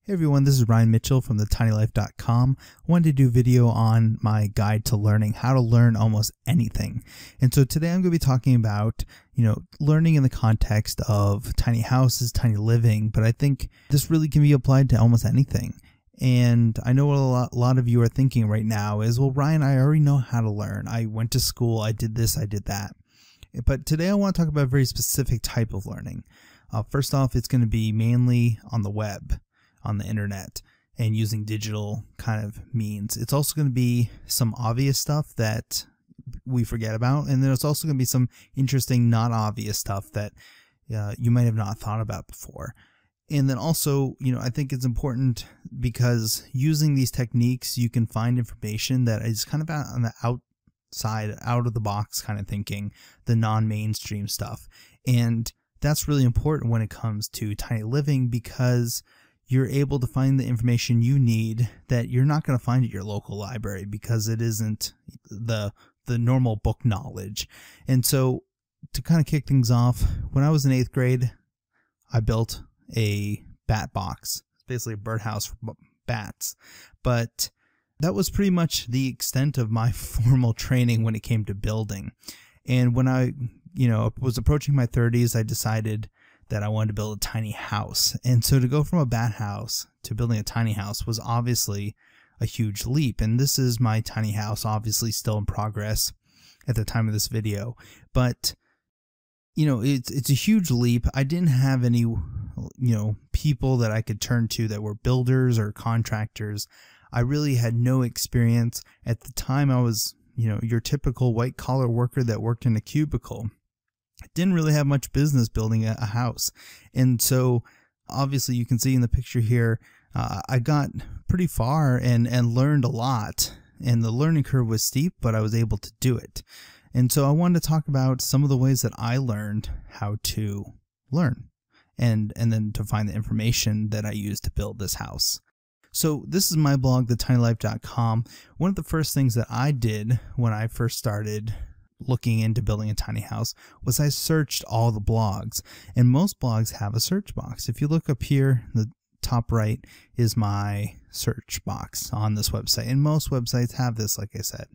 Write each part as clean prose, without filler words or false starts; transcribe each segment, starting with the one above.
Hey everyone, this is Ryan Mitchell from thetinylife.com. I wanted to do a video on my guide to learning, how to learn almost anything. And so today I'm going to be talking about, learning in the context of tiny houses, tiny living, but I think this really can be applied to almost anything. And I know what a lot of you are thinking right now is, well, Ryan, I already know how to learn. I went to school, I did this, I did that. But today I want to talk about a very specific type of learning. First off, it's going to be mainly on the web, on the internet, and using digital kind of means. It's also going to be some obvious stuff that we forget about, and there's also going to be some interesting, not obvious stuff that you might have not thought about before. And then also, I think it's important because using these techniques, you can find information that is kind of on the outside, out of the box kind of thinking, the non-mainstream stuff. And that's really important when it comes to tiny living, because you're able to find the information you need that you're not going to find at your local library because it isn't the normal book knowledge. And so to kind of kick things off, when I was in 8th grade, I built a bat box. It's basically a birdhouse for bats. But that was pretty much the extent of my formal training when it came to building. And when I, was approaching my 30s, I decided that I wanted to build a tiny house. And so to go from a bat house to building a tiny house was obviously a huge leap. And this is my tiny house, obviously still in progress at the time of this video. But, it's a huge leap. I didn't have any, people that I could turn to that were builders or contractors. I really had no experience. At the time, I was, your typical white collar worker that worked in a cubicle. I didn't really have much business building a house. And so obviously you can see in the picture here, I got pretty far and learned a lot, and the learning curve was steep, but I was able to do it. And so I wanted to talk about some of the ways that I learned how to learn and then to find the information that I used to build this house. So this is my blog, thetinylife.com. One of the first things that I did when I first started looking into building a tiny house was I searched all the blogs, and most blogs have a search box. If you look up here, the top right is my search box on this website, and most websites have this, like I said,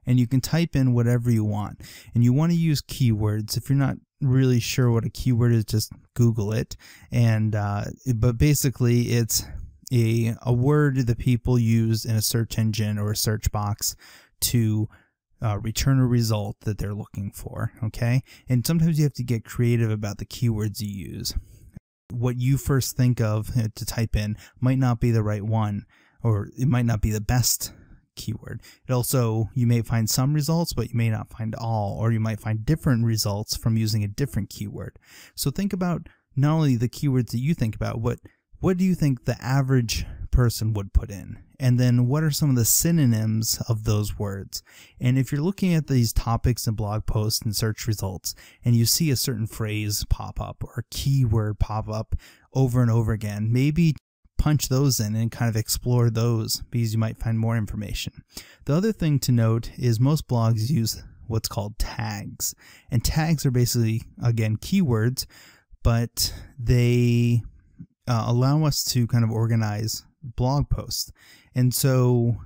and you can type in whatever you want, and you want to use keywords. If you're not really sure what a keyword is, just Google it. And but basically it's a word that people use in a search engine or a search box to return a result that they're looking for, okay? And sometimes you have to get creative about the keywords you use. What you first think of to type in might not be the right one, or it might not be the best keyword. It also, you may find some results, but you may not find all, or you might find different results from using a different keyword. So think about not only the keywords that you think about, what do you think the average person would put in? And then what are some of the synonyms of those words? And if you're looking at these topics and blog posts and search results, and you see a certain phrase pop up or a keyword pop up over and over again, maybe punch those in and kind of explore those, because you might find more information. The other thing to note is most blogs use what's called tags. And tags are basically, again, keywords, but they allow us to kind of organize blog posts. And so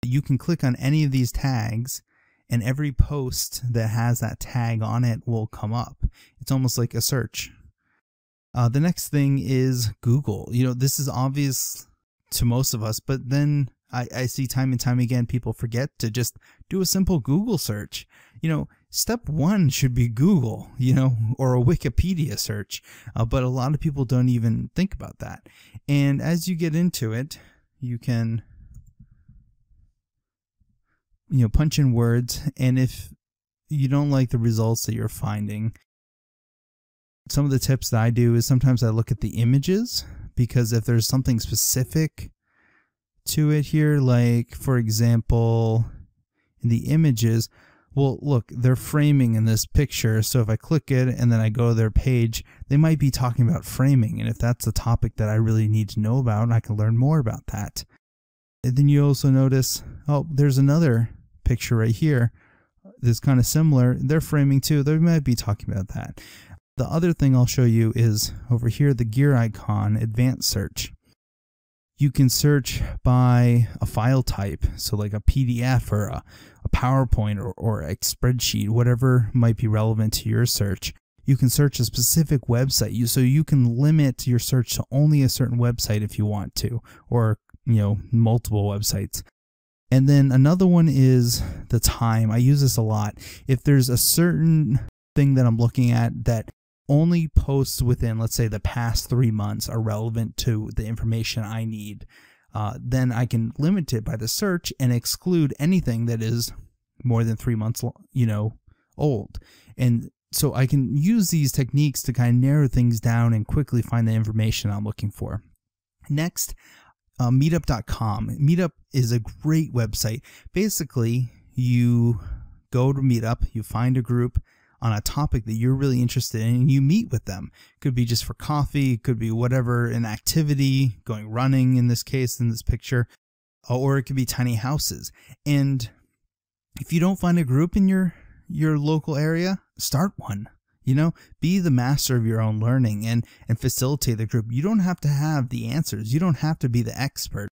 you can click on any of these tags, and every post that has that tag on it will come up. It's almost like a search. The next thing is Google. This is obvious to most of us, but then I see time and time again people forget to just do a simple Google search. Step one should be Google, or a Wikipedia search, but a lot of people don't even think about that. And as you get into it, you can, punch in words, and if you don't like the results that you're finding, some of the tips that I do is sometimes I look at the images, because if there's something specific to it here, like for example, in the images, well, look, they're framing in this picture, so if I click it and then I go to their page, they might be talking about framing, and if that's a topic that I really need to know about, I can learn more about that. And then you also notice, oh, there's another picture right here that's kind of similar. They're framing too. They might be talking about that. The other thing I'll show you is over here, the gear icon, advanced search. You can search by a file type, so like a PDF or a PowerPoint or a spreadsheet, whatever might be relevant to your search. You can search a specific website, so you can limit your search to only a certain website if you want to, or multiple websites. And then another one is the time. I use this a lot. If there's a certain thing that I'm looking at that only posts within, let's say, the past 3 months are relevant to the information I need, then I can limit it by the search and exclude anything that is more than 3 months, old. And so I can use these techniques to kind of narrow things down and quickly find the information I'm looking for. Next, Meetup.com. Meetup is a great website. Basically, you go to Meetup, you find a group on a topic that you're really interested in, and you meet with them. It could be just for coffee, it could be whatever, an activity, going running in this case, in this picture, or it could be tiny houses. And if you don't find a group in your local area, start one. Be the master of your own learning and facilitate the group. You don't have to have the answers. You don't have to be the expert.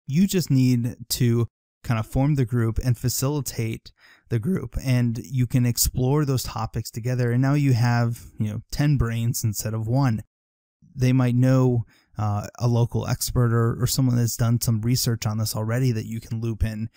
You just need to kind of form the group and facilitate the group, and you can explore those topics together. And now you have 10 brains instead of one. They might know a local expert or someone that's done some research on this already that you can loop in.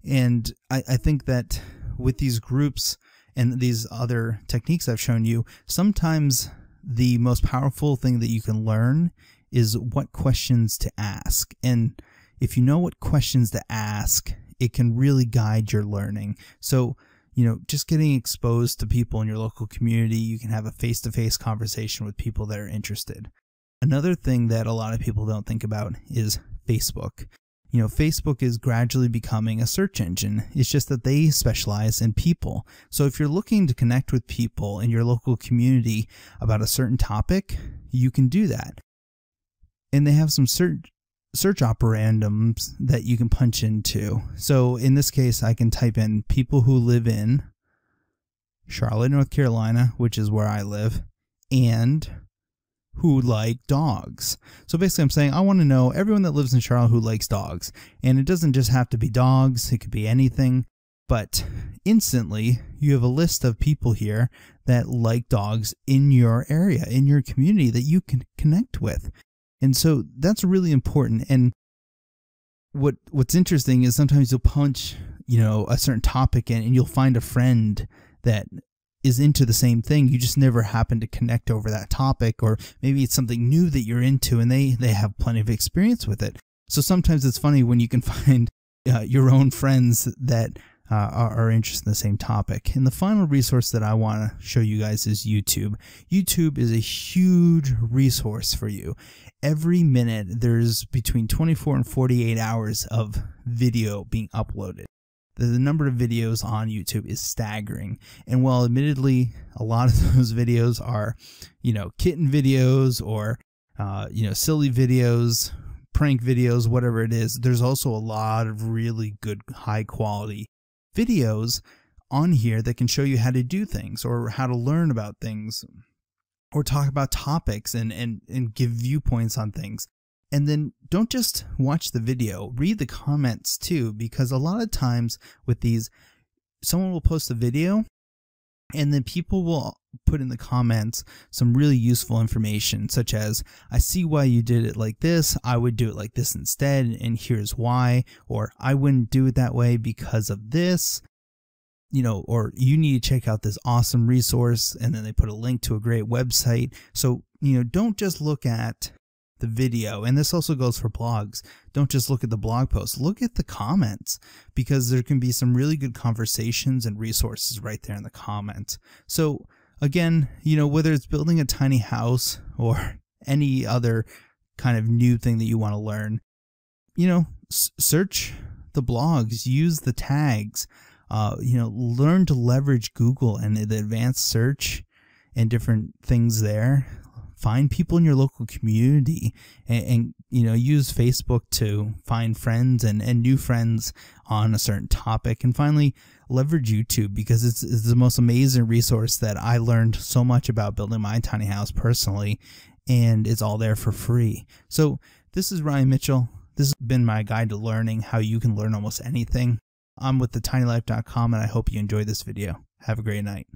And I think that with these groups and these other techniques I've shown you, sometimes the most powerful thing that you can learn is what questions to ask. And if you know what questions to ask, it can really guide your learning. So, just getting exposed to people in your local community, you can have a face-to-face conversation with people that are interested. Another thing that a lot of people don't think about is Facebook. Facebook is gradually becoming a search engine. It's just that they specialize in people. So if you're looking to connect with people in your local community about a certain topic, you can do that. And they have some search operandums that you can punch into. So in this case, I can type in people who live in Charlotte, North Carolina, which is where I live, and who like dogs. So basically I'm saying I want to know everyone that lives in Charlotte who likes dogs. And it doesn't just have to be dogs, it could be anything. But instantly you have a list of people here that like dogs in your area, in your community, that you can connect with. And so that's really important. And what's interesting is sometimes you'll punch, a certain topic in and you'll find a friend that is into the same thing. You just never happen to connect over that topic, or maybe it's something new that you're into and they have plenty of experience with it. So sometimes it's funny when you can find your own friends that are interested in the same topic. And the final resource that I want to show you guys is YouTube. YouTube is a huge resource for you. Every minute there's between 24 and 48 hours of video being uploaded. The number of videos on YouTube is staggering. And while admittedly a lot of those videos are, kitten videos or, silly videos, prank videos, whatever it is, there's also a lot of really good high quality videos on here that can show you how to do things or how to learn about things or talk about topics and give viewpoints on things. And then don't just watch the video, read the comments too, because a lot of times with these, someone will post a video and then people will put in the comments some really useful information, such as, I see why you did it like this, I would do it like this instead, and here's why, or I wouldn't do it that way because of this, or you need to check out this awesome resource, and then they put a link to a great website. So, don't just look at the video, and this also goes for blogs. Don't just look at the blog posts, look at the comments, because there can be some really good conversations and resources right there in the comments. So again, whether it's building a tiny house or any other kind of new thing that you want to learn, search the blogs, use the tags, learn to leverage Google and the advanced search and different things there. Find people in your local community and use Facebook to find friends and new friends on a certain topic. And finally, leverage YouTube, because it's the most amazing resource that I learned so much about building my tiny house personally, and it's all there for free. So This is Ryan Mitchell. This has been my guide to learning how you can learn almost anything. I'm with thetinylife.com, and I hope you enjoyed this video. Have a great night.